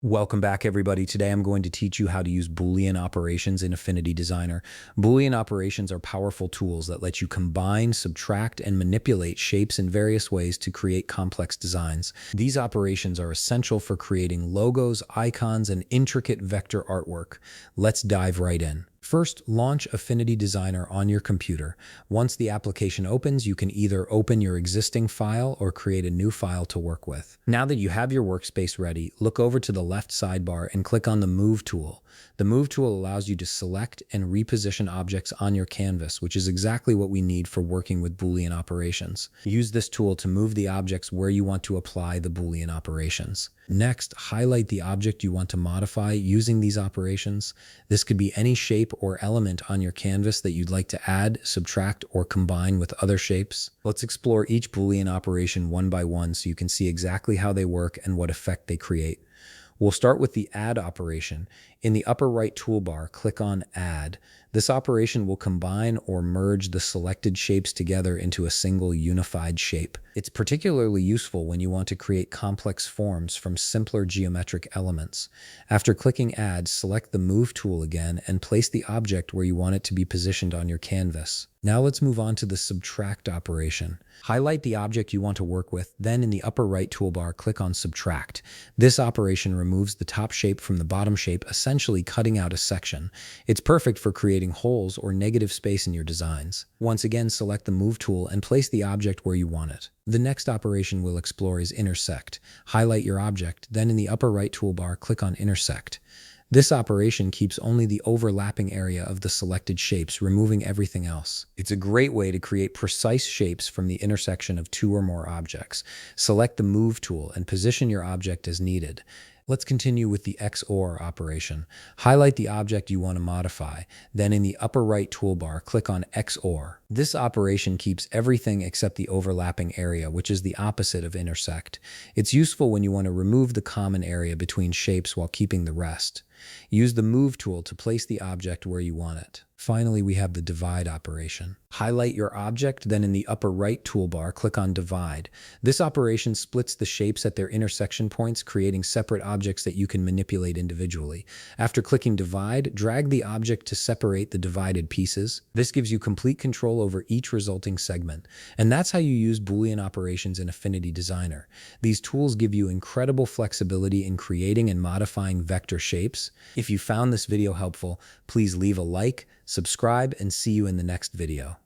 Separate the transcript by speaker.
Speaker 1: Welcome back, everybody. Today I'm going to teach you how to use Boolean operations in Affinity Designer. Boolean operations are powerful tools that let you combine, subtract, and manipulate shapes in various ways to create complex designs. These operations are essential for creating logos, icons, and intricate vector artwork. Let's dive right in. First, launch Affinity Designer on your computer. Once the application opens, you can either open your existing file or create a new file to work with. Now that you have your workspace ready, look over to the left sidebar and click on the Move tool. The Move tool allows you to select and reposition objects on your canvas, which is exactly what we need for working with Boolean operations. Use this tool to move the objects where you want to apply the Boolean operations. Next, highlight the object you want to modify using these operations. This could be any shape or element on your canvas that you'd like to add, subtract, or combine with other shapes. Let's explore each Boolean operation one by one so you can see exactly how they work and what effect they create. We'll start with the Add operation. In the upper right toolbar, click on Add. This operation will combine or merge the selected shapes together into a single unified shape. It's particularly useful when you want to create complex forms from simpler geometric elements. After clicking Add, select the Move tool again and place the object where you want it to be positioned on your canvas. Now let's move on to the Subtract operation. Highlight the object you want to work with, then in the upper right toolbar, click on Subtract. This operation removes the top shape from the bottom shape, essentially cutting out a section. It's perfect for creating holes or negative space in your designs. Once again, select the Move tool and place the object where you want it. The next operation we'll explore is Intersect. Highlight your object, then in the upper right toolbar, click on Intersect. This operation keeps only the overlapping area of the selected shapes, removing everything else. It's a great way to create precise shapes from the intersection of two or more objects. Select the Move tool and position your object as needed. Let's continue with the XOR operation. Highlight the object you want to modify, then in the upper right toolbar, click on XOR. This operation keeps everything except the overlapping area, which is the opposite of intersect. It's useful when you want to remove the common area between shapes while keeping the rest. Use the Move tool to place the object where you want it. Finally, we have the Divide operation. Highlight your object, then in the upper right toolbar, click on Divide. This operation splits the shapes at their intersection points, creating separate objects that you can manipulate individually. After clicking Divide, drag the object to separate the divided pieces. This gives you complete control over each resulting segment. And that's how you use Boolean operations in Affinity Designer. These tools give you incredible flexibility in creating and modifying vector shapes. If you found this video helpful, please leave a like, subscribe, and see you in the next video.